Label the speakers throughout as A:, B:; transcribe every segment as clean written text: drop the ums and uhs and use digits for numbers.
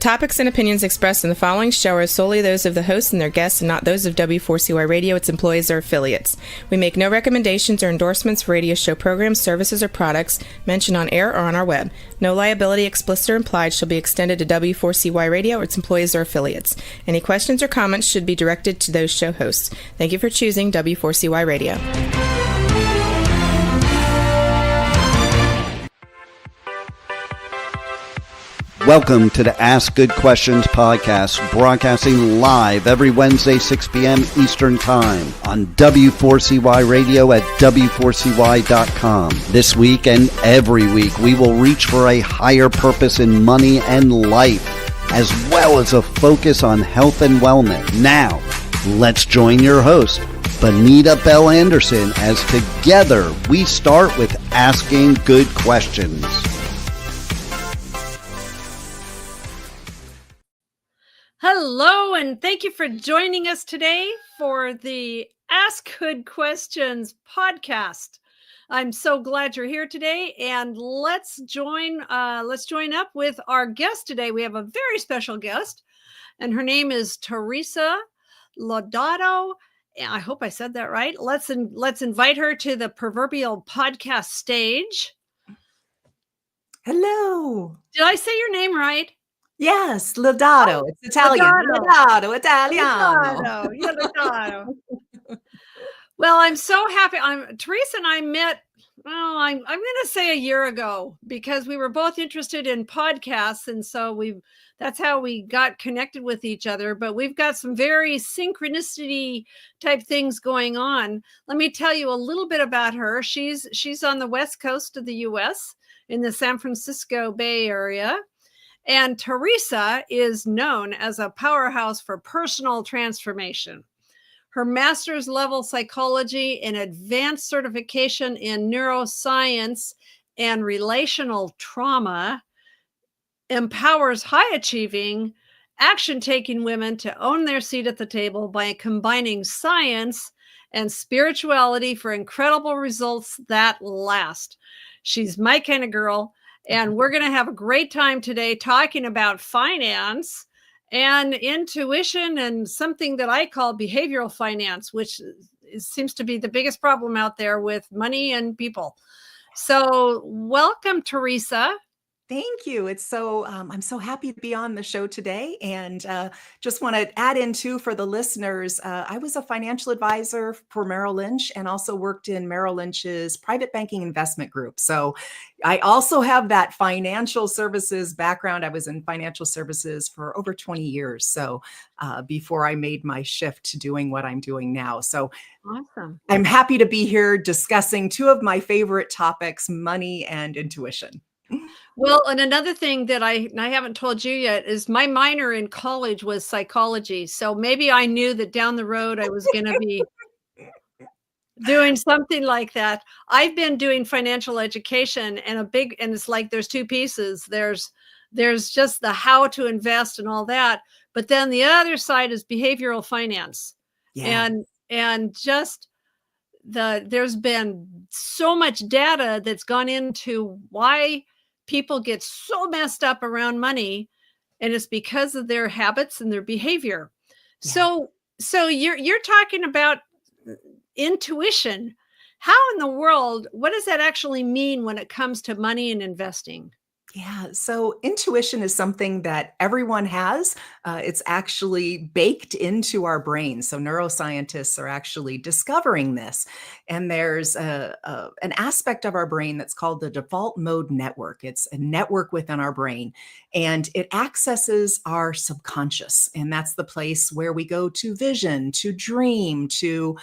A: topics and opinions expressed in the following show are solely those of the hosts and their guests and not those of W4CY Radio, its employees, or affiliates. We make no recommendations or endorsements for radio show programs, services, or products mentioned on air or on our web. No liability, explicit or implied, shall be extended to W4CY Radio or its employees or affiliates. Any questions or comments should be directed to those show hosts. Thank you for choosing W4CY Radio.
B: Welcome to the Ask Good Questions podcast, broadcasting live every Wednesday, 6 p.m. Eastern Time on W4CY Radio at W4CY.com. This week and every week, we will reach for a higher purpose in money and life, as well as a focus on health and wellness. Now, let's join your host, Bonita Bell-Andersen, as together we start with Asking Good Questions.
C: Hello, and thank you for joining us today for the Ask Good Questions podcast. I'm so glad you're here today, and let's join up with our guest today. We have a very special guest, and her name is Teresa Lodato. I hope I said that right. Let's invite her to the proverbial podcast stage.
D: Hello.
C: Did I say your name right?
D: Yes, Lodato.
C: Oh,
D: it's Italian. Lodato, Italiano.
C: Lodato. Well, I'm so happy. Teresa and I met, I'm going to say a year ago, because we were both interested in podcasts. And so that's how we got connected with each other. But we've got some very synchronicity type things going on. Let me tell you a little bit about her. She's on the West Coast of the U.S. in the San Francisco Bay Area. And Teresa is known as a powerhouse for personal transformation. Her master's level psychology and advanced certification in neuroscience and relational trauma empowers high achieving, action taking women to own their seat at the table by combining science and spirituality for incredible results that last. She's my kind of girl. And we're going to have a great time today talking about finance and intuition and something that I call behavioral finance, which seems to be the biggest problem out there with money and people. So welcome, Teresa.
D: Thank you. It's so I'm so happy to be on the show today, and just want to add in too for the listeners. I was a financial advisor for Merrill Lynch, and also worked in Merrill Lynch's private banking investment group. So I also have that financial services background. I was in financial services for over 20 years. So before I made my shift to doing what I'm doing now. So
C: awesome.
D: I'm happy to be here discussing two of my favorite topics, money and intuition.
C: Well, and another thing that I haven't told you yet is my minor in college was psychology. So maybe I knew that down the road I was going to be doing something like that. I've been doing financial education, and it's like there's two pieces. There's just the how to invest and all that, but then the other side is behavioral finance.
D: Yeah.
C: And just there's been so much data that's gone into why people get so messed up around money, and it's because of their habits and their behavior. Yeah. So you're talking about intuition. How in the world, what does that actually mean when it comes to money and investing?
D: Yeah. So intuition is something that everyone has. It's actually baked into our brains. So neuroscientists are actually discovering this. And there's an aspect of our brain that's called the default mode network. It's a network within our brain, and it accesses our subconscious. And that's the place where we go to vision, to dream, to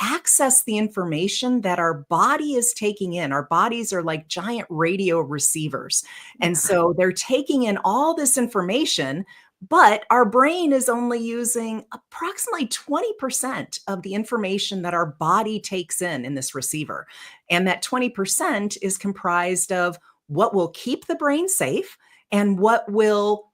D: access the information that our body is taking in. Our bodies are like giant radio receivers. And so they're taking in all this information, but our brain is only using approximately 20% of the information that our body takes in this receiver. And that 20% is comprised of what will keep the brain safe and what will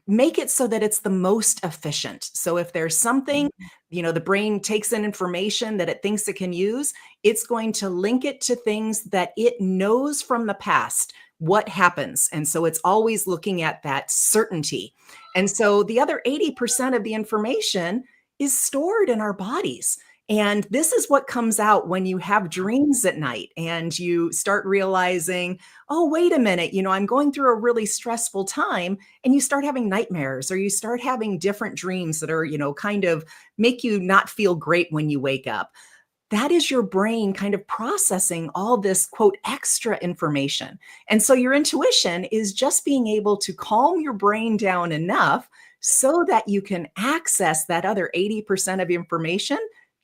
D: make it so that it's the most efficient. So if there's something, the brain takes in information that it thinks it can use, it's going to link it to things that it knows from the past what happens. And so it's always looking at that certainty. And so the other 80% of the information is stored in our bodies. And this is what comes out when you have dreams at night and you start realizing, oh, wait a minute, I'm going through a really stressful time, and you start having nightmares, or you start having different dreams that are, kind of make you not feel great when you wake up. That is your brain kind of processing all this, quote, extra information. And so your intuition is just being able to calm your brain down enough so that you can access that other 80% of information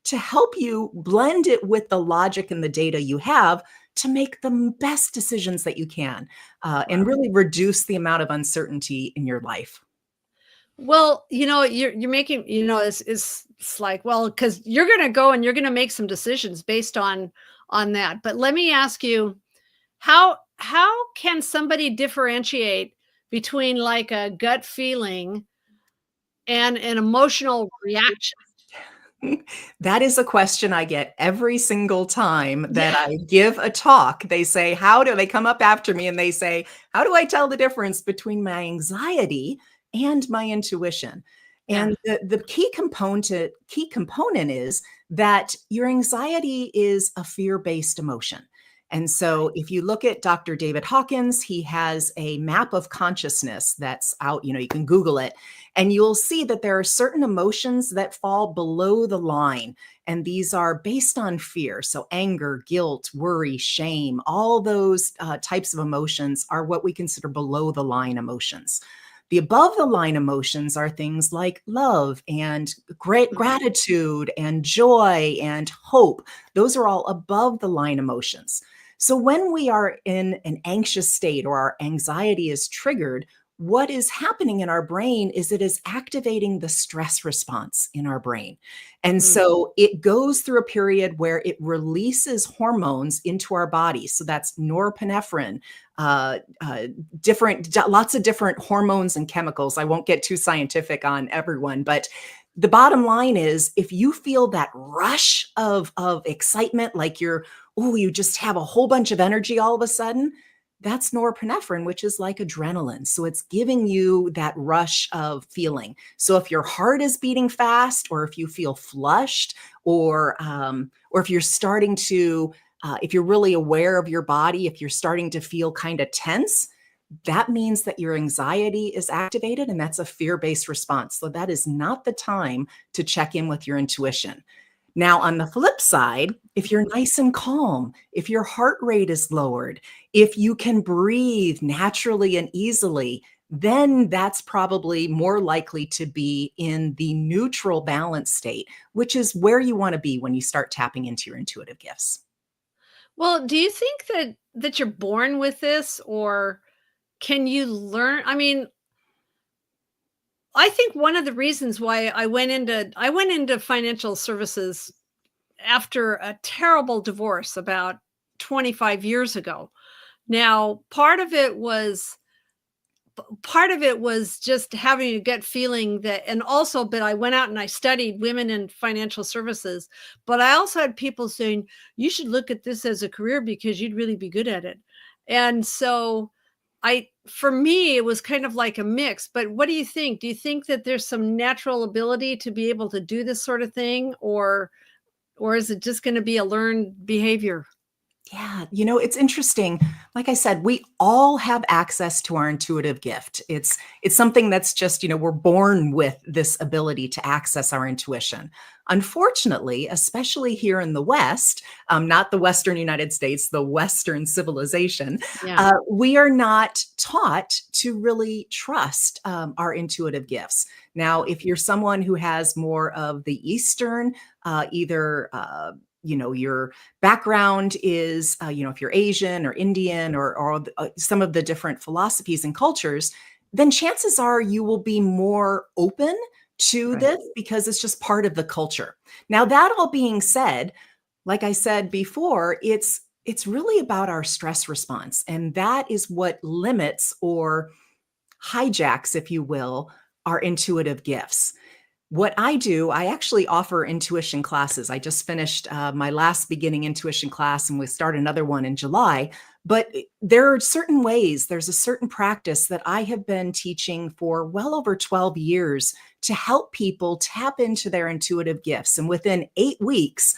D: to help you blend it with the logic and the data you have to make the best decisions that you can, and really reduce the amount of uncertainty in your life.
C: Well, you're making, it's like, well, because you're going to go and you're going to make some decisions based on that. But let me ask you, how can somebody differentiate between like a gut feeling and an emotional reaction?
D: That is a question I get every single time that I give a talk. They say, they come up after me and they say, how do I tell the difference between my anxiety and my intuition? And the key component is that your anxiety is a fear-based emotion. And so if you look at Dr. David Hawkins, he has a map of consciousness that's out, you can Google it, and you'll see that there are certain emotions that fall below the line. And these are based on fear. So anger, guilt, worry, shame, all those types of emotions are what we consider below the line emotions. The above the line emotions are things like love and great gratitude and joy and hope. Those are all above the line emotions. So when we are in an anxious state or our anxiety is triggered, what is happening in our brain is it is activating the stress response in our brain. And so it goes through a period where it releases hormones into our body. So that's norepinephrine, lots of different hormones and chemicals. I won't get too scientific on everyone, but the bottom line is if you feel that rush of excitement, like you just have a whole bunch of energy all of a sudden, that's norepinephrine, which is like adrenaline. So it's giving you that rush of feeling. So if your heart is beating fast, or if you feel flushed, or if you're starting to, if you're really aware of your body, if you're starting to feel kind of tense, that means that your anxiety is activated, and that's a fear-based response. So that is not the time to check in with your intuition. Now, on the flip side, if you're nice and calm, if your heart rate is lowered, if you can breathe naturally and easily, then that's probably more likely to be in the neutral balance state, which is where you want to be when you start tapping into your intuitive gifts.
C: Well, do you think that you're born with this, or can you learn? I mean, I think one of the reasons why I went into financial services after a terrible divorce about 25 years ago. Now, part of it was just having a gut feeling that, and also, but I went out and I studied women in financial services, but I also had people saying, you should look at this as a career because you'd really be good at it. And so for me, it was kind of like a mix. But what do you think? Do you think that there's some natural ability to be able to do this sort of thing, or is it just going to be a learned behavior?
D: Yeah, it's interesting. Like I said, we all have access to our intuitive gift. It's something that's just, we're born with this ability to access our intuition. Unfortunately, especially here in the West, not the Western United States, the Western civilization, we are not taught to really trust our intuitive gifts. Now, if you're someone who has more of the Eastern, your background is, if you're Asian or Indian or some of the different philosophies and cultures, then chances are you will be more open to this because it's just part of the culture. Now, that all being said, like I said before, it's really about our stress response. And that is what limits or hijacks, if you will, our intuitive gifts. What I do, I actually offer intuition classes. I just finished my last beginning intuition class, and we start another one in July. But there are certain ways, there's a certain practice that I have been teaching for well over 12 years to help people tap into their intuitive gifts. And within 8 weeks,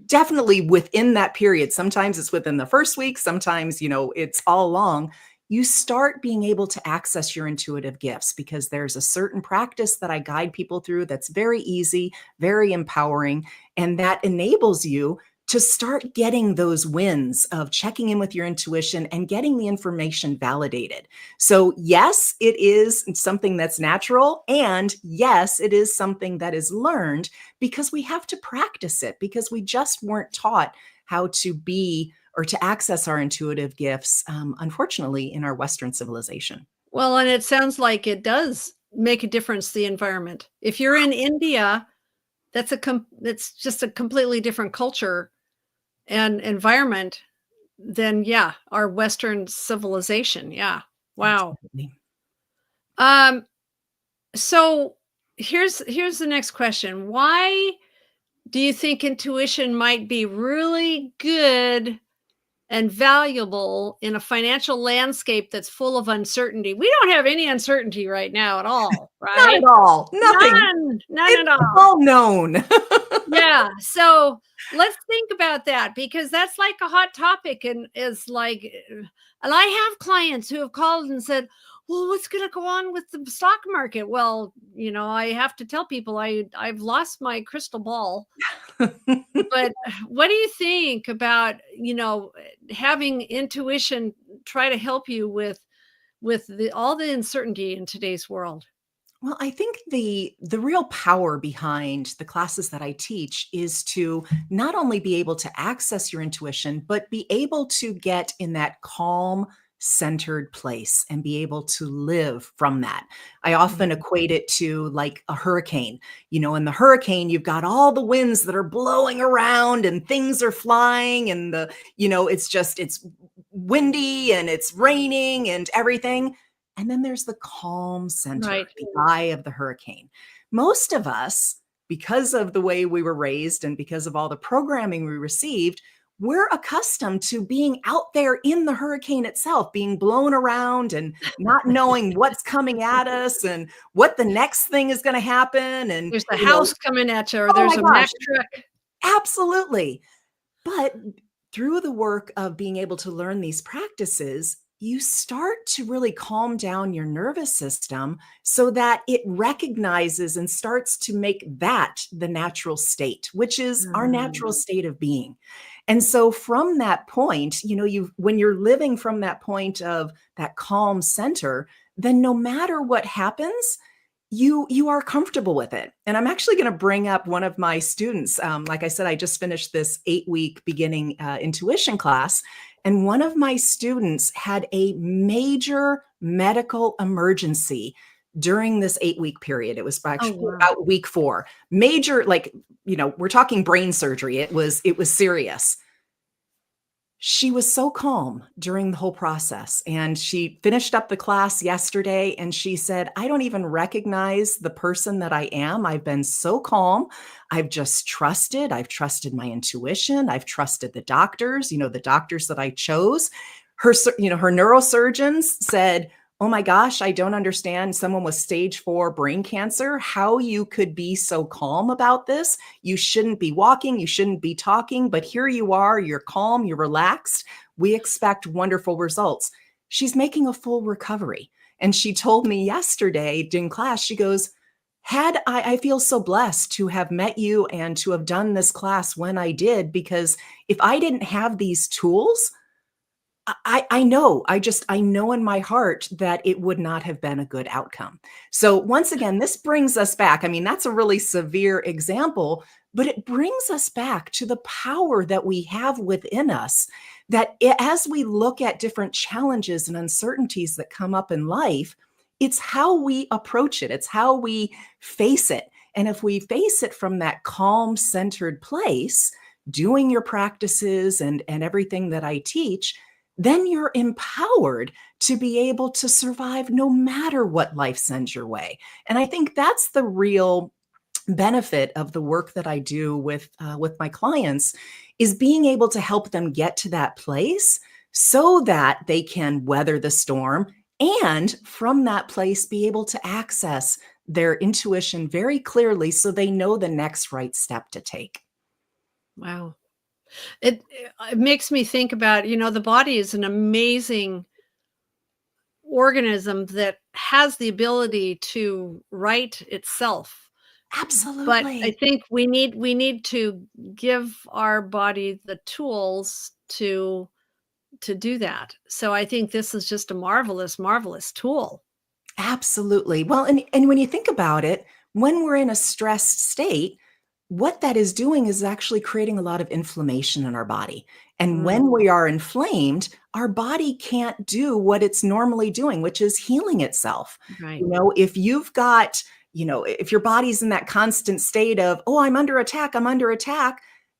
D: definitely within that period, sometimes it's within the first week, sometimes, it's all along, you start being able to access your intuitive gifts, because there's a certain practice that I guide people through that's very easy, very empowering, and that enables you to start getting those wins of checking in with your intuition and getting the information validated. So yes, it is something that's natural. And yes, it is something that is learned, because we have to practice it, because we just weren't taught how to be or to access our intuitive gifts, unfortunately, in our Western civilization.
C: Well, and it sounds like it does make a difference, the environment. If you're in India, it's just a completely different culture and environment than, our Western civilization. Yeah. Wow.
D: Absolutely.
C: So here's the next question. Why do you think intuition might be really good and valuable in a financial landscape that's full of uncertainty? We don't have any uncertainty right now at all, right?
D: Not at all. Nothing.
C: None at all.
D: It's all known.
C: Yeah. So let's think about that, because that's like a hot topic, and I have clients who have called and said, well, what's going to go on with the stock market? Well, I have to tell people I've lost my crystal ball. But what do you think about, having intuition try to help you with all the uncertainty in today's world?
D: Well, I think the real power behind the classes that I teach is to not only be able to access your intuition, but be able to get in that calm, centered place and be able to live from that. I often equate it to like a hurricane. In the hurricane, you've got all the winds that are blowing around and things are flying, and it's windy and it's raining and everything. And then there's the calm center,
C: Right.
D: the eye of the hurricane. Most of us, because of the way we were raised and because of all the programming we received, we're accustomed to being out there in the hurricane itself, being blown around and not knowing what's coming at us and what the next thing is going to happen. And
C: There's a house coming at you, or
D: Oh
C: there's
D: my
C: a Mack
D: gosh.
C: truck.
D: Absolutely. But through the work of being able to learn these practices, you start to really calm down your nervous system so that it recognizes and starts to make that the natural state, which is our natural state of being. And so from that point, when you're living from that point of that calm center, then no matter what happens, you are comfortable with it. And I'm actually going to bring up one of my students. Like I said, I just finished this 8-week beginning intuition class. And one of my students had a major medical emergency during this 8-week period. It was actually about week 4. Major, we're talking brain surgery. It was serious. She was so calm during the whole process. And she finished up the class yesterday and she said, I don't even recognize the person that I am. I've been so calm. I've just trusted. I've trusted my intuition. I've trusted the doctors, the doctors that I chose. Her neurosurgeons said, oh my gosh, I don't understand someone with stage 4 brain cancer, how you could be so calm about this. You shouldn't be walking, you shouldn't be talking, but here you are, you're calm, you're relaxed. We expect wonderful results. She's making a full recovery. And she told me yesterday in class, she goes, I feel so blessed to have met you and to have done this class when I did, because if I didn't have these tools, I know in my heart that it would not have been a good outcome. So once again, this brings us back. I mean, that's a really severe example, but it brings us back to the power that we have within us, that as we look at different challenges and uncertainties that come up in life, it's how we approach it. It's how we face it. And if we face it from that calm, centered place, doing your practices and everything that I teach, then you're empowered to be able to survive no matter what life sends your way. And I think that's the real benefit of the work that I do with my clients, is being able to help them get to that place so that they can weather the storm, and from that place be able to access their intuition very clearly so they know the next right step to take.
C: Wow. It makes me think about, the body is an amazing organism that has the ability to right itself. But I
D: Absolutely.
C: think we need to give our body the tools to do that. So I think this is just a marvelous, marvelous tool.
D: Absolutely. Well, and when you think about it, when we're in a stressed state, what that is doing is actually creating a lot of inflammation in our body. And when we are inflamed, our body can't do what it's normally doing, which is healing itself.
C: Right.
D: If you've got, if your body's in that constant state of, oh, I'm under attack,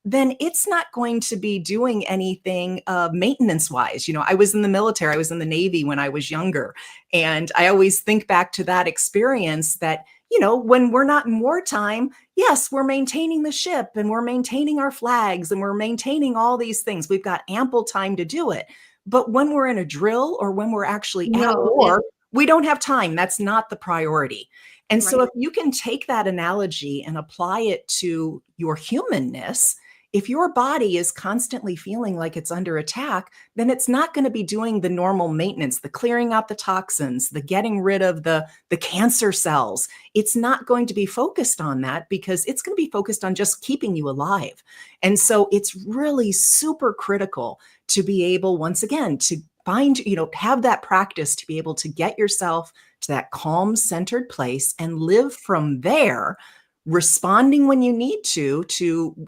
D: then it's not going to be doing anything maintenance wise. I was in the military, I was in the Navy when I was younger. And I always think back to that experience that, when we're not in wartime, yes, we're maintaining the ship and we're maintaining our flags and we're maintaining all these things. We've got ample time to do it. But when we're in a drill or when we're actually at war, we don't have time. That's not the priority. And so if you can take that analogy and apply it to your humanness, if your body is constantly feeling like it's under attack, then it's not going to be doing the normal maintenance, the clearing out the toxins, the getting rid of the cancer cells. It's not going to be focused on that because it's going to be focused on just keeping you alive. And so it's really super critical to be able, once again, to find, have that practice to be able to get yourself to that calm, centered place and live from there, responding when you need to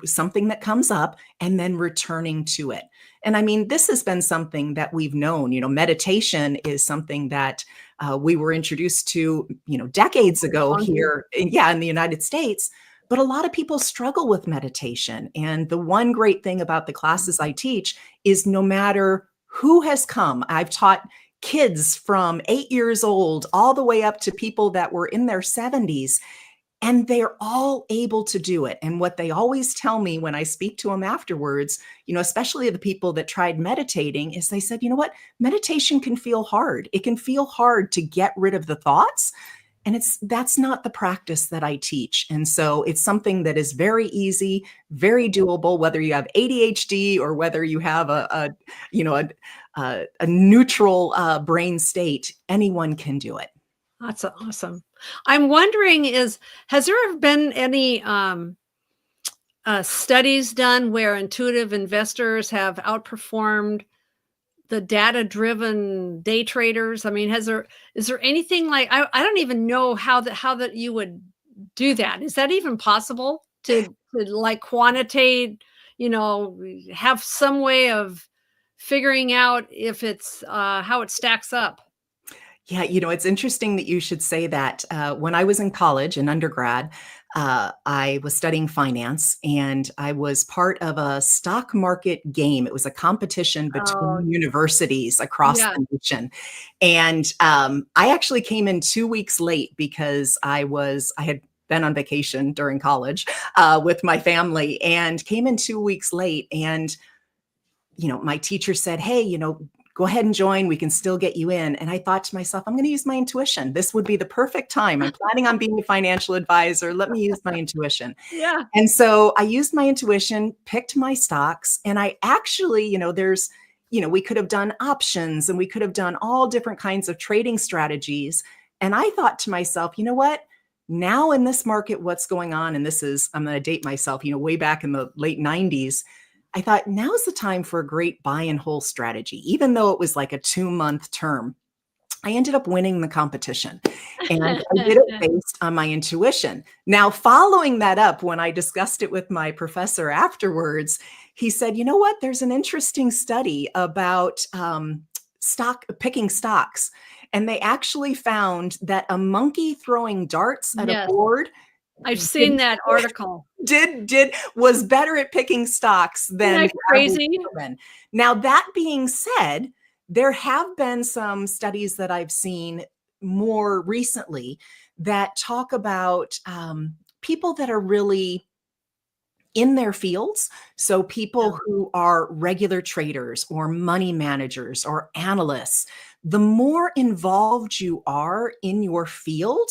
D: something that comes up and then returning to it. And I mean, this has been something that we've known, meditation is something that we were introduced to, decades ago here, in the United States. But a lot of people struggle with meditation. And the one great thing about the classes I teach is no matter who has come, I've taught kids from 8 years old all the way up to people that were in their 70s. And they're all able to do it. And what they always tell me when I speak to them afterwards, especially the people that tried meditating, is they said, you know what, meditation can feel hard. It can feel hard to get rid of the thoughts. And that's not the practice that I teach. And so it's something that is very easy, very doable, whether you have ADHD or whether you have a neutral brain state, anyone can do it.
C: That's awesome. I'm wondering, has there ever been any studies done where intuitive investors have outperformed the data-driven day traders? I mean, is there anything like, I don't even know how that you would do that. Is that even possible to like quantitate, have some way of figuring out if it's how it stacks up?
D: Yeah, it's interesting that you should say that. When I was in college, in undergrad, I was studying finance and I was part of a stock market game. It was a competition between universities across the nation. And I actually came in 2 weeks late because I had been on vacation during college with my family and came in 2 weeks late. And, my teacher said, hey, go ahead and join. We can still get you in. And I thought to myself, I'm going to use my intuition. This would be the perfect time. I'm planning on being a financial advisor. Let me use my intuition.
C: Yeah.
D: And so I used my intuition, picked my stocks, and I actually, we could have done options and we could have done all different kinds of trading strategies. And I thought to myself, you know what? Now in this market, what's going on? And I'm going to date myself, way back in the late 90s. I thought now's the time for a great buy and hold strategy, even though it was like a 2-month term. I ended up winning the competition and I did it based on my intuition. Now, following that up, when I discussed it with my professor afterwards, he said, you know what, there's an interesting study about picking stocks. And they actually found that a monkey throwing darts at a board,
C: I've seen that article.
D: Was better at picking stocks than
C: crazy.
D: Now, that being said, There have been some studies that I've seen more recently that talk about people that are really in their fields. So people who are regular traders or money managers or analysts, the more involved you are in your field,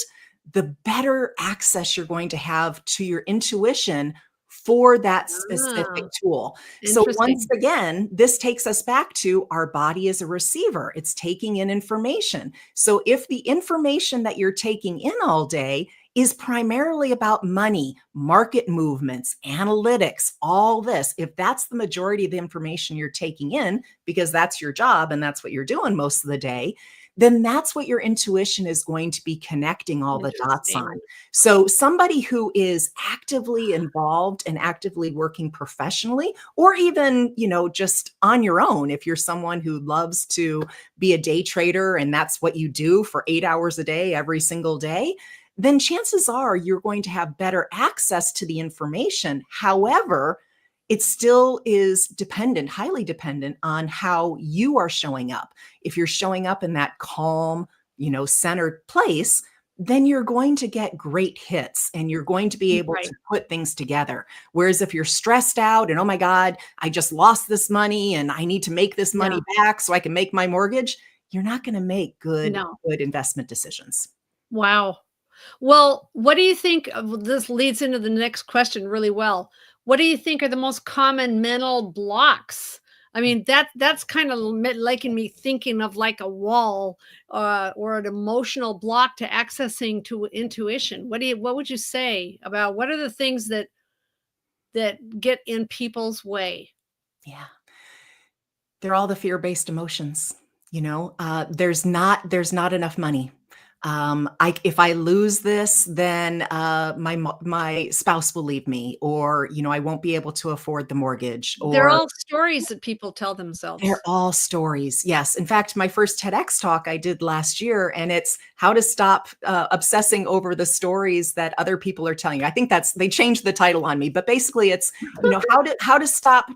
D: the better access you're going to have to your intuition for that specific tool. So once again, this takes us back to our body as a receiver. It's taking in information. So if the information that you're taking in all day is primarily about money, market movements, analytics, all this, if that's the majority of the information you're taking in, because that's your job and that's what you're doing most of the day, then that's what your intuition is going to be connecting all the dots on. So somebody who is actively involved and actively working professionally, or even, just on your own, if you're someone who loves to be a day trader and that's what you do for 8 hours a day, every single day, then chances are you're going to have better access to the information. However, it still is dependent, highly dependent on how you are showing up. If you're showing up in that calm, centered place, then you're going to get great hits and you're going to be able to put things together. Whereas if you're stressed out and, oh my God, I just lost this money and I need to make this money back so I can make my mortgage, you're not going to make good investment decisions.
C: Wow. Well, what do you think this leads into the next question really well. What do you think are the most common mental blocks? I mean, that's kind of making me thinking of like a wall or an emotional block to accessing to intuition. What would you say about what are the things that get in people's way?
D: Yeah. They're all the fear-based emotions. There's not enough money. If I lose this, then my spouse will leave me, or I won't be able to afford the mortgage.
C: They're all stories that people tell themselves.
D: They're all stories. Yes. In fact, my first TEDx talk I did last year, and it's how to stop obsessing over the stories that other people are telling you. I think they changed the title on me, but basically it's how to stop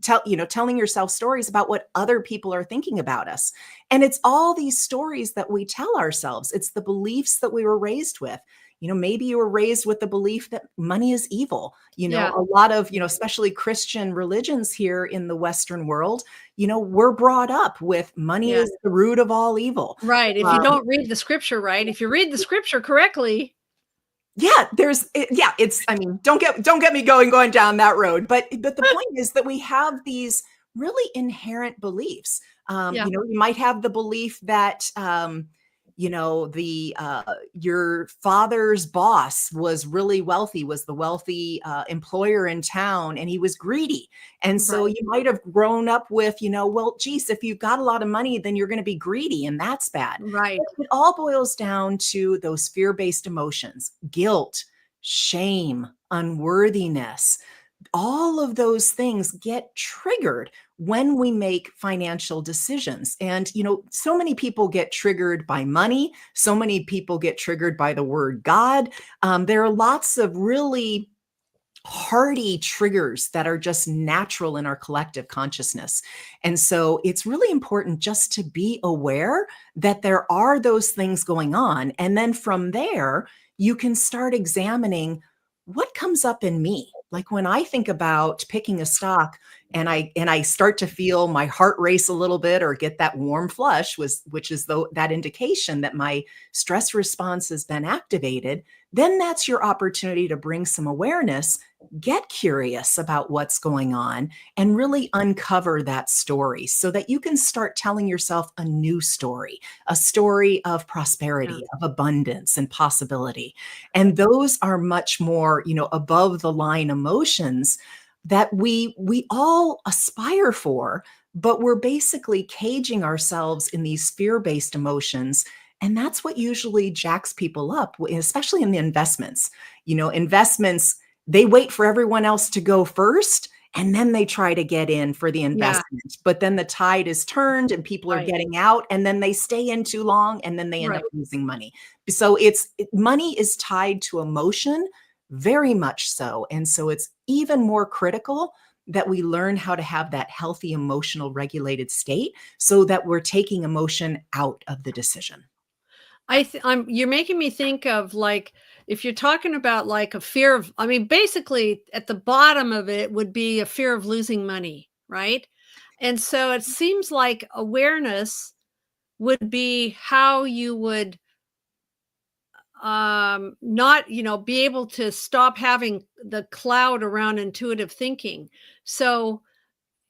D: telling yourself stories about what other people are thinking about us. And it's all these stories that we tell ourselves. It's the beliefs that we were raised with. Maybe you were raised with the belief that money is evil. A lot of, especially Christian religions here in the Western world, we're brought up with money is the root of all evil.
C: Right. If you don't read the scripture right, if you read the scripture correctly.
D: Yeah, don't get me going down that road. But the point is that we have these really inherent beliefs. You might have the belief that, your father's boss was really wealthy, was the wealthy employer in town, and he was greedy. And so you might have grown up with, well, geez, if you've got a lot of money, then you're going to be greedy, and that's bad.
C: Right.
D: It all boils down to those fear-based emotions: guilt, shame, unworthiness. All of those things get triggered when we make financial decisions. And, so many people get triggered by money. So many people get triggered by the word God. There are lots of really hardy triggers that are just natural in our collective consciousness. And so it's really important just to be aware that there are those things going on. And then from there, you can start examining what comes up in me. Like when I think about picking a stock and I start to feel my heart race a little bit or get that warm flush, which is that indication that my stress response has been activated, then that's your opportunity to bring some awareness, get curious about what's going on, and really uncover that story so that you can start telling yourself a new story, a story of prosperity, of abundance and possibility. And those are much more, above the line emotions that we all aspire for, but we're basically caging ourselves in these fear-based emotions. And that's what usually jacks people up, especially in the investments. Investments, they wait for everyone else to go first, and then they try to get in for the investment. But then the tide is turned and people are getting out, and then they stay in too long, and then they end up losing money. So money is tied to emotion, very much so. And so it's even more critical that we learn how to have that healthy emotional regulated state so that we're taking emotion out of the decision.
C: You're making me think of, like, if you're talking about like a fear of, I mean, basically at the bottom of it would be a fear of losing money, right? And so it seems like awareness would be how you would not, be able to stop having the cloud around intuitive thinking. So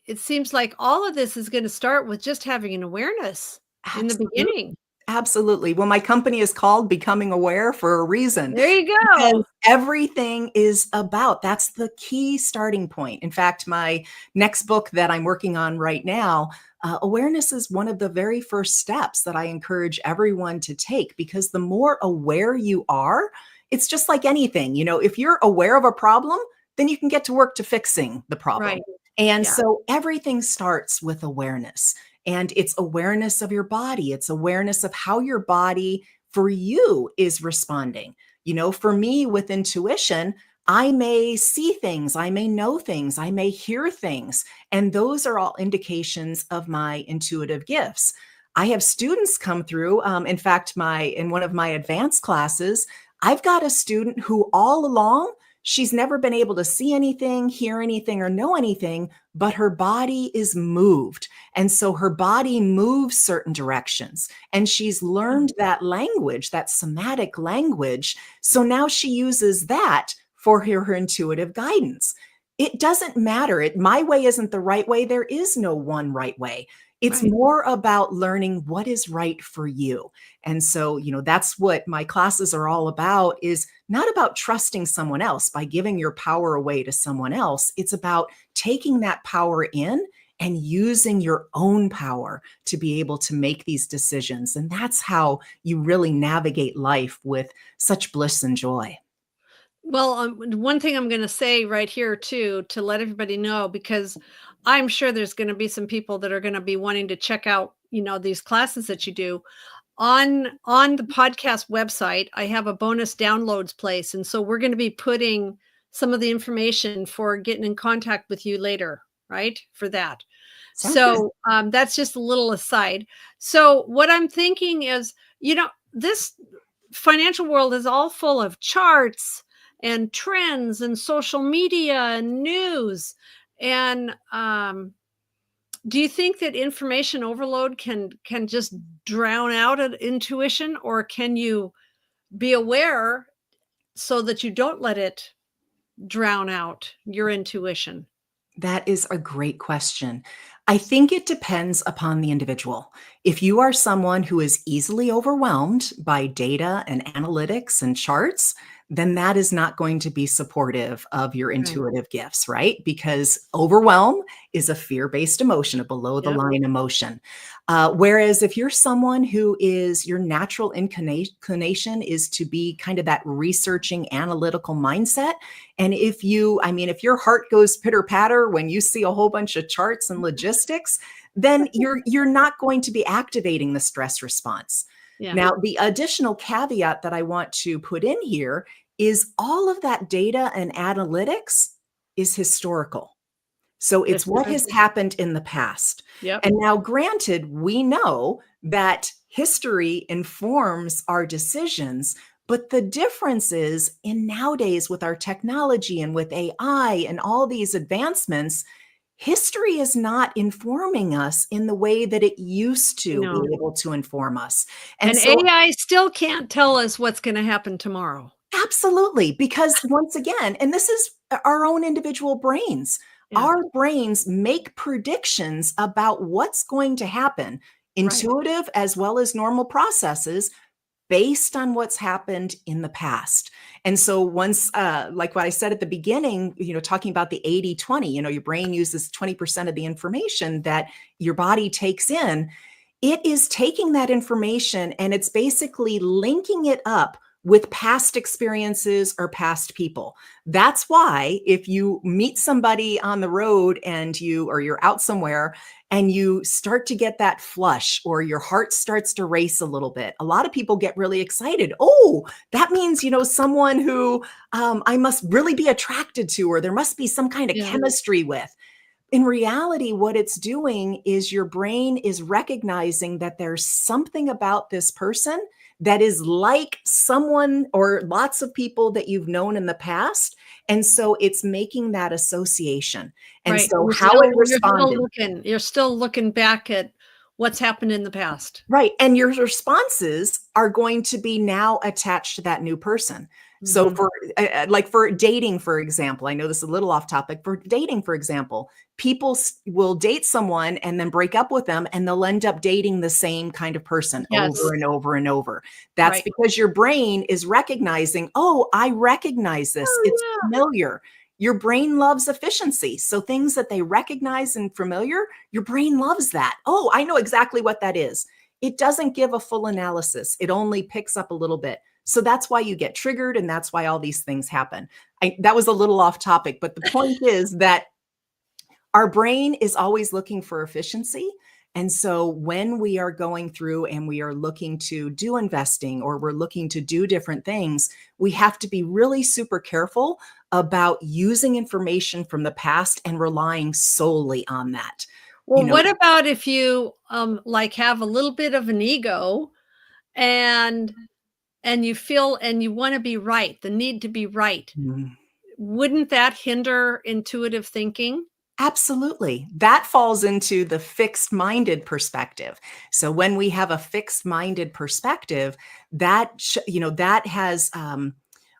C: it seems like all of this is going to start with just having an awareness in the
D: Absolutely.
C: beginning.
D: Absolutely. Well, my company is called Becoming Aware for a reason.
C: There you
D: Because
C: go.
D: everything is about, that's the key starting point. In fact, my next book that I'm working on right now, awareness is one of the very first steps that I encourage everyone to take, because the more aware you are, it's just like anything. If you're aware of a problem, then you can get to work to fixing the problem.
C: Right.
D: And
C: Yeah.
D: so everything starts with awareness. And it's awareness of your body. It's awareness of how your body for you is responding. For me with intuition, I may see things, I may know things, I may hear things. And those are all indications of my intuitive gifts. I have students come through. In fact, in one of my advanced classes, I've got a student who all along, she's never been able to see anything, hear anything, or know anything, but her body is moved. And so her body moves certain directions. And she's learned that language, that somatic language. So now she uses that for her intuitive guidance. It doesn't matter. My way isn't the right way. There is no one right way. It's
C: Right.
D: more about learning what is right for you. And so, that's what my classes are all about, is not about trusting someone else by giving your power away to someone else. It's about taking that power in and using your own power to be able to make these decisions. And that's how you really navigate life with such bliss and joy.
C: Well, one thing I'm going to say right here too, to let everybody know, because I'm sure there's going to be some people that are going to be wanting to check out, these classes that you do on the podcast website. I have a bonus downloads place. And so we're going to be putting some of the information for getting in contact with you later, right? For that.
D: Sounds
C: So that's just a little aside. So what I'm thinking is, this financial world is all full of charts and trends and social media and news. And do you think that information overload can just drown out an intuition, or can you be aware so that you don't let it drown out your intuition?
D: That is a great question. I think it depends upon the individual. If you are someone who is easily overwhelmed by data and analytics and charts, then that is not going to be supportive of your intuitive gifts, right? Because overwhelm is a fear-based emotion, a below-the-line emotion. Whereas if you're someone who is, your natural inclination is to be kind of that researching, analytical mindset. And if your heart goes pitter-patter when you see a whole bunch of charts and logistics, then you're not going to be activating the stress response.
C: Yeah.
D: Now, the additional caveat that I want to put in here is all of that data and analytics is historical. So it's what has happened in the past.
C: Yep.
D: And now, granted, we know that history informs our decisions, but the difference is in nowadays with our technology and with AI and all these advancements, history is not informing us in the way that it used to be able to inform us.
C: And
D: so,
C: AI still can't tell us what's going to happen tomorrow.
D: Absolutely. Because once again, and this is our own individual brains, our brains make predictions about what's going to happen, intuitive as well as normal processes, based on what's happened in the past. And so once, like what I said at the beginning, talking about the 80-20, your brain uses 20% of the information that your body takes in. It is taking that information and it's basically linking it up with past experiences or past people. That's why if you meet somebody on the road and you're out somewhere and you start to get that flush or your heart starts to race a little bit, a lot of people get really excited. Oh, that means, someone who I must really be attracted to, or there must be some kind of chemistry with. In reality, what it's doing is your brain is recognizing that there's something about this person that is like someone or lots of people that you've known in the past. And so it's making that association. And
C: Right.
D: so how it responded.
C: You're still looking back at what's happened in the past.
D: Right. And your responses are going to be now attached to that new person. So
C: Mhm.
D: for like for dating, for example, I know this is a little off topic. For dating, for example, people will date someone and then break up with them, and they'll end up dating the same kind of person
C: Yes.
D: over and over and over. That's
C: Right.
D: because your brain is recognizing, oh, I recognize this.
C: Oh,
D: It's
C: yeah.
D: familiar. Your brain loves efficiency. So things that they recognize and familiar, your brain loves that. Oh, I know exactly what that is. It doesn't give a full analysis. It only picks up a little bit. So that's why you get triggered, and that's why all these things happen. That was a little off topic, but the point is that our brain is always looking for efficiency. And so when we are going through and we are looking to do investing, or we're looking to do different things, we have to be really super careful about using information from the past and relying solely on that.
C: Well, what about if you like have a little bit of an ego and you feel and you want to be right, the need to be right?
D: Mhm.
C: Wouldn't that hinder intuitive thinking?
D: Absolutely. That falls into the fixed-minded perspective. So when we have a fixed-minded perspective, that has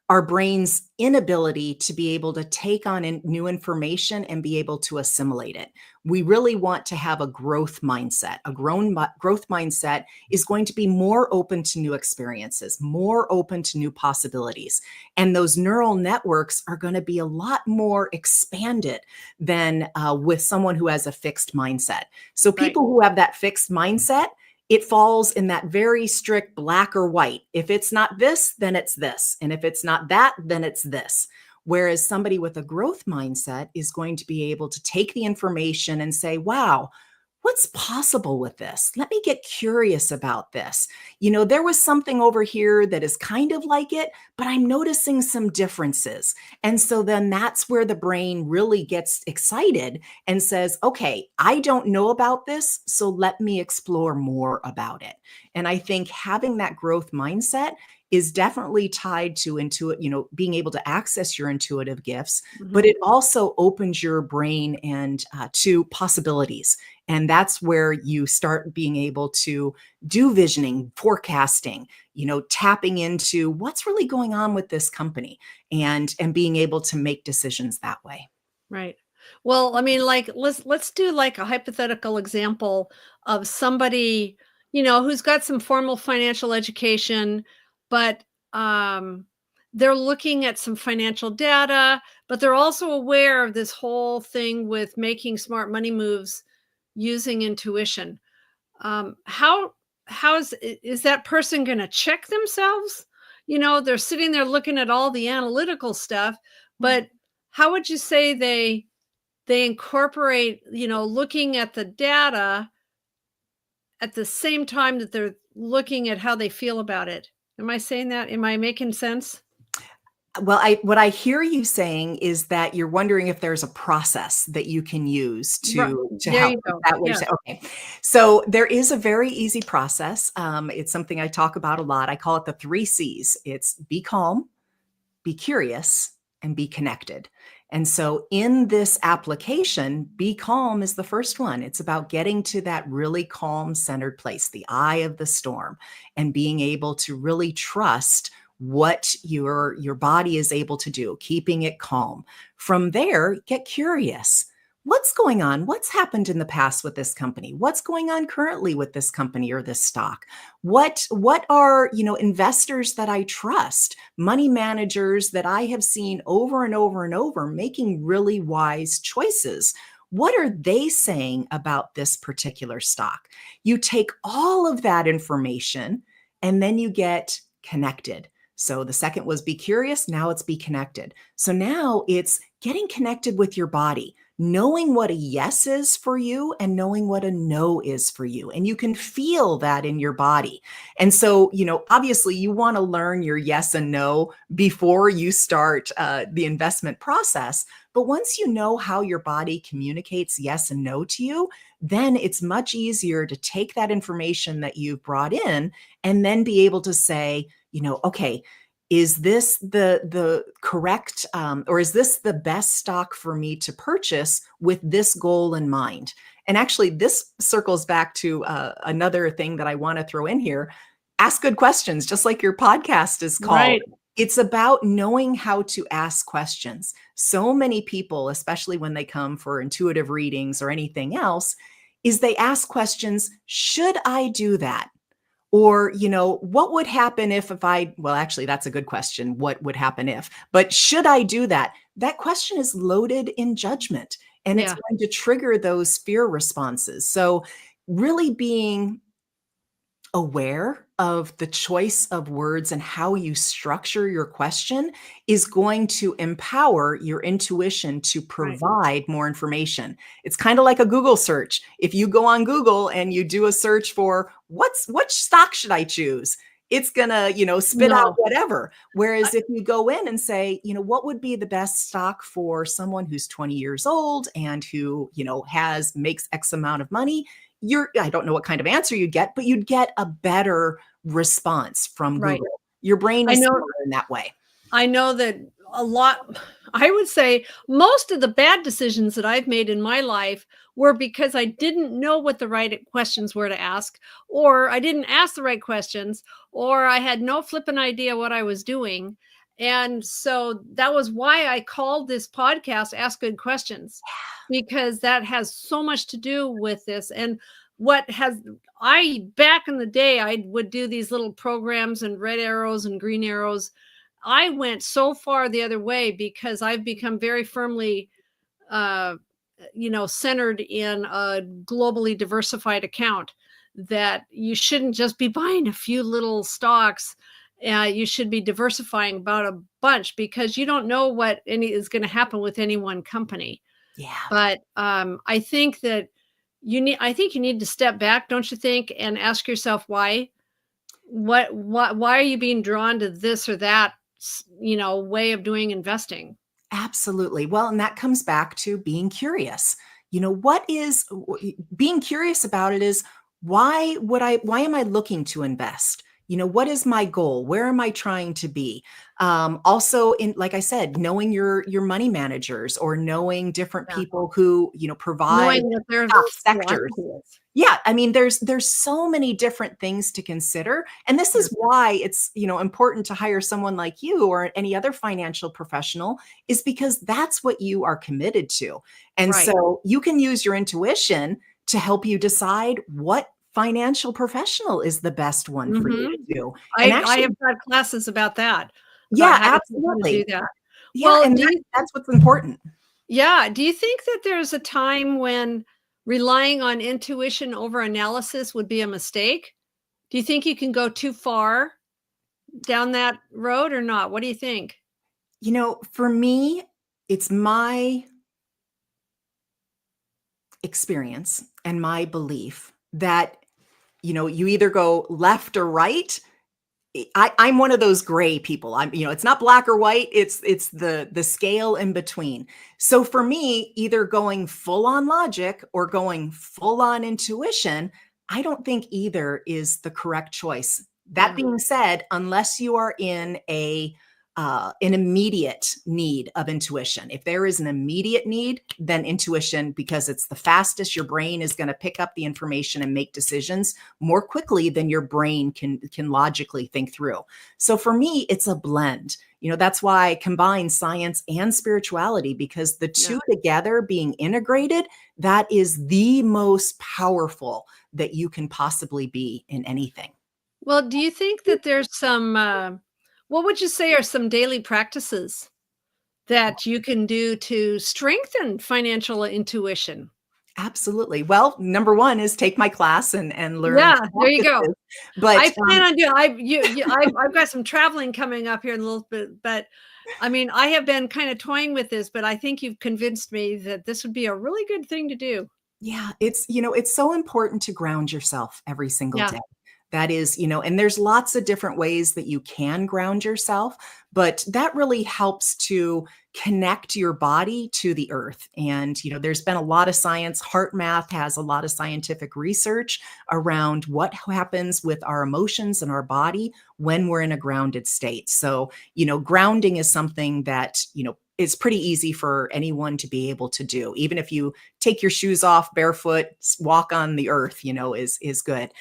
D: our brain's inability to be able to take on new information and be able to assimilate it. We really want to have a growth mindset. A growth mindset is going to be more open to new experiences, more open to new possibilities. And those neural networks are going to be a lot more expanded than with someone who has a fixed mindset. So people who have that fixed mindset, it falls in that very strict black or white. If it's not this, then it's this. And if it's not that, then it's this. Whereas somebody with a growth mindset is going to be able to take the information and say, wow, what's possible with this? Let me get curious about this. There was something over here that is kind of like it, but I'm noticing some differences. And so then that's where the brain really gets excited and says, okay, I don't know about this, so let me explore more about it. And I think having that growth mindset is definitely tied to being able to access your intuitive gifts, but it also opens your brain and to possibilities. And that's where you start being able to do visioning, forecasting, tapping into what's really going on with this company and being able to make decisions that way.
C: Right. Well, I mean, like let's do like a hypothetical example of somebody, who's got some formal financial education, but they're looking at some financial data, but they're also aware of this whole thing with making smart money moves using intuition. How is that person going to check themselves? They're sitting there looking at all the analytical stuff, but how would you say they incorporate, looking at the data at the same time that they're looking at how they feel about it? Am I saying that? Am I making sense?
D: Well, what I hear you saying is that you're wondering if there's a process that you can use
C: Right.
D: to
C: There
D: help.
C: you go.
D: That way,
C: Yeah.
D: okay. So there is a very easy process. It's something I talk about a lot. I call it the 3 C's. It's be calm, be curious, and be connected. And so in this application, be calm is the first one. It's about getting to that really calm, centered place, the eye of the storm, and being able to really trust what your body is able to do, keeping it calm. From there, get curious. What's going on? What's happened in the past with this company? What's going on currently with this company or this stock? What are, investors that I trust, money managers that I have seen over and over and over making really wise choices? What are they saying about this particular stock? You take all of that information and then you get connected. So the second was be curious. Now it's be connected. So now it's getting connected with your body. knowing what a yes is for you and knowing what a no is for you. And you can feel that in your body. And so, obviously you want to learn your yes and no before you start the investment process. But once you know how your body communicates yes and no to you, then it's much easier to take that information that you've brought in and then be able to say, okay, is this the correct, or is this the best stock for me to purchase with this goal in mind? And actually, this circles back to another thing that I want to throw in here. Ask good questions, just like your podcast is called.
C: Right.
D: It's about knowing how to ask questions. So many people, especially when they come for intuitive readings or anything else, is they ask questions, should I do that? Or, what would happen if well, actually, that's a good question. What would happen if? But should I do that? That question is loaded in judgment, and it's going to trigger those fear responses. So really being aware of the choice of words and how you structure your question is going to empower your intuition to provide more information. It's kind of like a Google search. If you go on Google and you do a search for which stock should I choose, it's gonna, spit out whatever. Whereas if you go in and say, what would be the best stock for someone who's 20 years old and who, makes X amount of money, I don't know what kind of answer you'd get, but you'd get a better response from Google. Your brain is similar in that way.
C: I know that I would say most of the bad decisions that I've made in my life were because I didn't know what the right questions were to ask, or I didn't ask the right questions, or I had no flipping idea what I was doing. And so that was why I called this podcast Ask Good Questions, because that has so much to do with this. And back in the day, I would do these little programs and red arrows and green arrows. I went so far the other way because I've become very firmly, centered in a globally diversified account, that you shouldn't just be buying a few little stocks. You should be diversifying about a bunch, because you don't know what is going to happen with any one company.
D: Yeah.
C: But I think that you need to step back, don't you think, and ask yourself why. Why are you being drawn to this or that, way of doing investing?
D: Absolutely. Well, and that comes back to being curious. Being curious about it is, why am I looking to invest? What is my goal? Where am I trying to be? Also, like I said, knowing your money managers, or knowing different people who, provide top sectors. Yeah. I mean, there's so many different things to consider. And this is why it's, important to hire someone like you or any other financial professional, is because that's what you are committed to. And so you can use your intuition to help you decide what financial professional is the best one for you to do.
C: I have got classes about that.
D: Yeah, absolutely.
C: Do that.
D: Yeah, well, and that's what's important.
C: Yeah. Do you think that there's a time when relying on intuition over analysis would be a mistake? Do you think you can go too far down that road or not? What do you think?
D: For me, it's my experience and my belief that, you either go left or right. I'm one of those gray people. It's not black or white. It's the scale in between. So for me, either going full on logic or going full on intuition, I don't think either is the correct choice. That being said, unless you are in an immediate need of intuition, if there is an immediate need, then intuition, because it's the fastest, your brain is going to pick up the information and make decisions more quickly than your brain can logically think through. So for me, it's a blend. That's why I combine science and spirituality, because the two together being integrated, that is the most powerful that you can possibly be in anything.
C: Well, do you think that there's some, what would you say are some daily practices that you can do to strengthen financial intuition?
D: Absolutely. Well, number one is take my class and learn.
C: Yeah, there you go.
D: But
C: I plan on doing. I've got some traveling coming up here in a little bit, but I mean, I have been kind of toying with this, but I think you've convinced me that this would be a really good thing to do.
D: Yeah, it's so important to ground yourself every single
C: Yeah,
D: day. That is, and there's lots of different ways that you can ground yourself, but that really helps to connect your body to the earth. And, there's been a lot of science. Heart Math has a lot of scientific research around what happens with our emotions and our body when we're in a grounded state. So, grounding is something that, is pretty easy for anyone to be able to do. Even if you take your shoes off barefoot, walk on the earth, is good.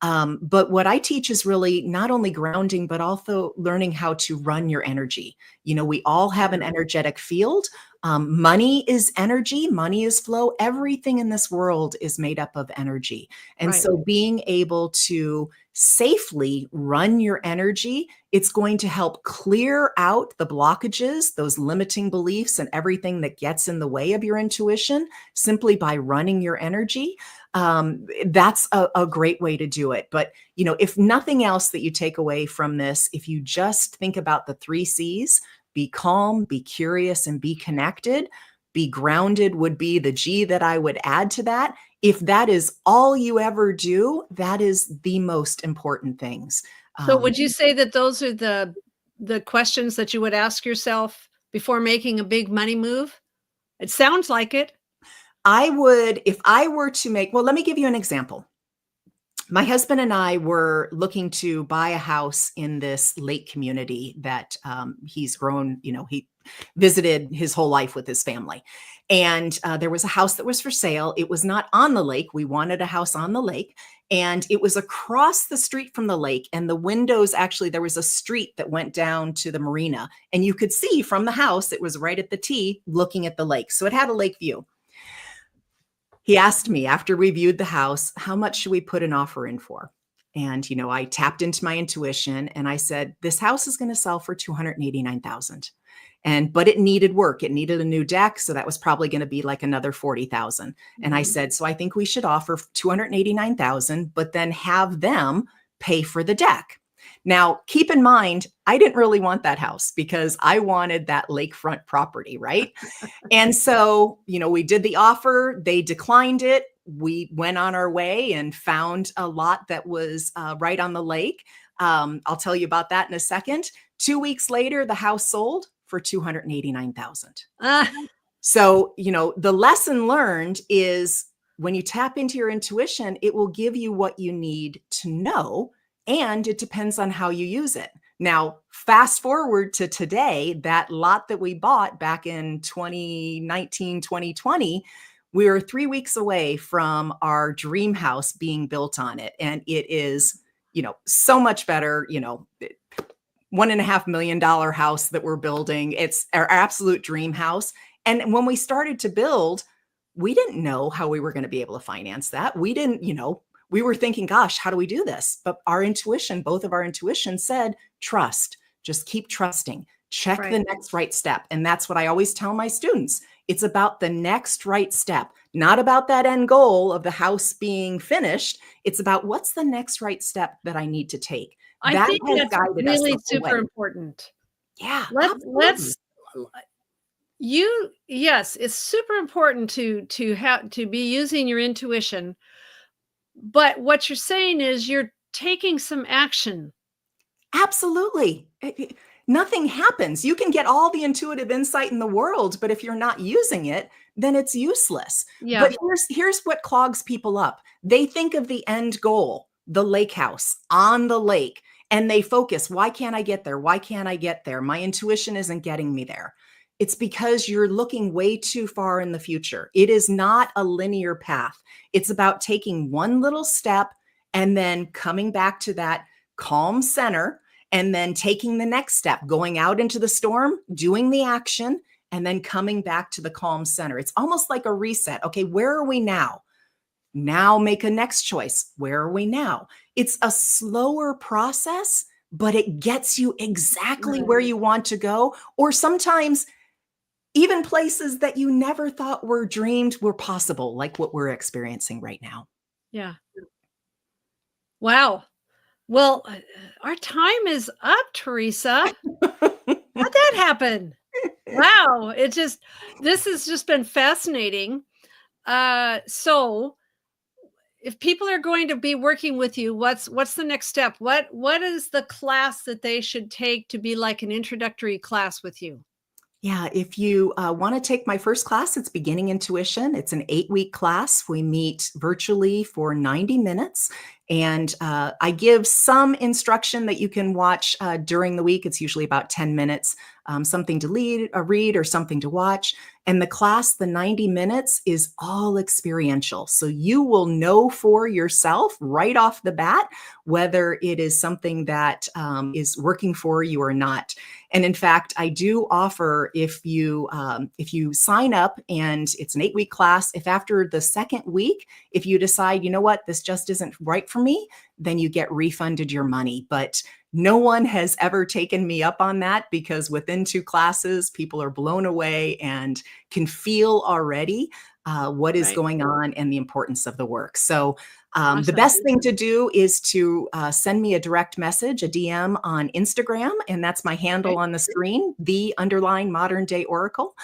D: But what I teach is really not only grounding, but also learning how to run your energy. We all have an energetic field. Money is energy, money is flow. Everything in this world is made up of energy. And
C: right.
D: so being able to safely run your energy, it's going to help clear out the blockages, those limiting beliefs, and everything that gets in the way of your intuition simply by running your energy. That's a great way to do it. But, if nothing else that you take away from this, if you just think about the 3 C's, be calm, be curious, and be connected. Be grounded would be the G that I would add to that. If that is all you ever do, that is the most important things.
C: So would you say that those are the questions that you would ask yourself before making a big money move? It sounds like it.
D: I would, if I were to make, well, let me give you an example. My husband and I were looking to buy a house in this lake community that he's grown, he visited his whole life with his family. And there was a house that was for sale. It was not on the lake. We wanted a house on the lake. And it was across the street from the lake. And the windows, actually, there was a street that went down to the marina. And you could see from the house, it was right at the T looking at the lake. So it had a lake view. He asked me after we viewed the house, how much should we put an offer in for? And, I tapped into my intuition and I said, this house is going to sell for $289,000. But it needed work. It needed a new deck. So that was probably going to be like another $40,000. And I said, so I think we should offer $289,000, but then have them pay for the deck. Now, keep in mind, I didn't really want that house because I wanted that lakefront property, right? And so, we did the offer, they declined it. We went on our way and found a lot that was right on the lake. I'll tell you about that in a second. 2 weeks later, the house sold for $289,000. So, the lesson learned is when you tap into your intuition, it will give you what you need to know. And it depends on how you use it. Now, fast forward to today, that lot that we bought back in 2019, 2020, we were 3 weeks away from our dream house being built on it. And it is, so much better, $1.5 million house that we're building. It's our absolute dream house. And when we started to build, we didn't know how we were going to be able to finance that. We didn't, we were thinking, gosh, how do we do this? But our intuition, both of our intuitions said, trust, just keep trusting, check the next right step. And that's what I always tell my students. It's about the next right step, not about that end goal of the house being finished. It's about what's the next right step that I need to take.
C: I think that's really super important.
D: Yeah.
C: Yes, it's super important to be using your intuition. But what you're saying is you're taking some action.
D: Absolutely. Nothing happens. You can get all the intuitive insight in the world, but if you're not using it, then it's useless.
C: Yeah.
D: But here's what clogs people up. They think of the end goal, the lake house on the lake, and they focus, why can't I get there? Why can't I get there? My intuition isn't getting me there. It's because you're looking way too far in the future. It is not a linear path. It's about taking one little step and then coming back to that calm center and then taking the next step, going out into the storm, doing the action, and then coming back to the calm center. It's almost like a reset. Okay, where are we now? Now make a next choice. Where are we now? It's a slower process, but it gets you exactly where you want to go. Or sometimes even places that you never thought were dreamed were possible, like what we're experiencing right now.
C: Yeah. Wow. Well, our time is up, Teresa. How'd that happen? Wow. This has just been fascinating. So if people are going to be working with you, what's the next step? What is the class that they should take to be like an introductory class with you?
D: Yeah, if you want to take my first class, it's Beginning Intuition. It's an 8-week class. We meet virtually for 90 minutes. And I give some instruction that you can watch during the week. It's usually about 10 minutes, something to read or something to watch. And the class, the 90 minutes, is all experiential. So you will know for yourself right off the bat whether it is something that is working for you or not. And in fact, I do offer, if you sign up, and it's an 8-week class, if after the second week, if you decide, you know what, this just isn't right for me, then you get refunded your money. But no one has ever taken me up on that, because within 2 classes, people are blown away and can feel already what is going on and the importance of the work. So awesome. The best thing to do is to send me a direct message, a DM on Instagram, and that's my handle on the screen, _Modern Day Oracle.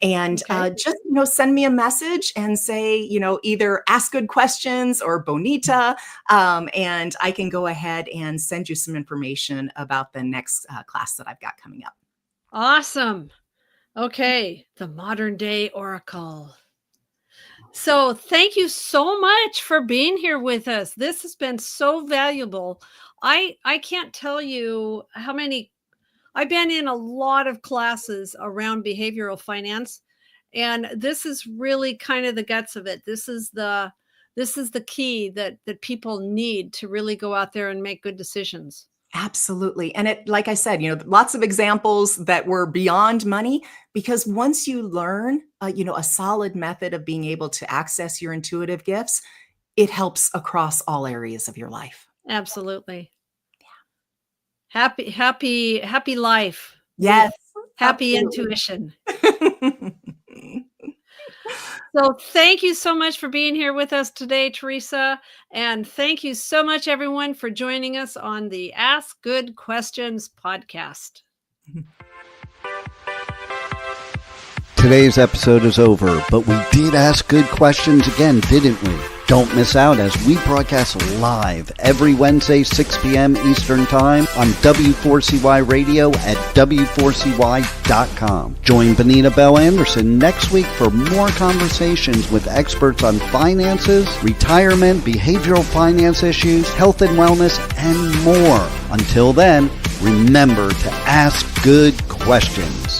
D: And just, send me a message and say, either ask good questions or Bonita, and I can go ahead and send you some information about the next class that I've got coming up.
C: Awesome. Okay. The Modern Day Oracle. So thank you so much for being here with us. This has been so valuable. I can't tell you how many. I've been in a lot of classes around behavioral finance, and this is really kind of the guts of it. This is the key that people need to really go out there and make good decisions.
D: Absolutely. And it, like I said, lots of examples that were beyond money, because once you learn, a solid method of being able to access your intuitive gifts, it helps across all areas of your life.
C: Absolutely. Happy life.
D: Yes.
C: Happy intuition. So thank you so much for being here with us today, Teresa. And thank you so much, everyone, for joining us on the Ask Good Questions podcast.
B: Today's episode is over, but we did ask good questions again, didn't we? Don't miss out as we broadcast live every Wednesday, 6 p.m. Eastern Time on W4CY Radio at W4CY.com. Join Bonita Bell-Andersen next week for more conversations with experts on finances, retirement, behavioral finance issues, health and wellness, and more. Until then, remember to ask good questions.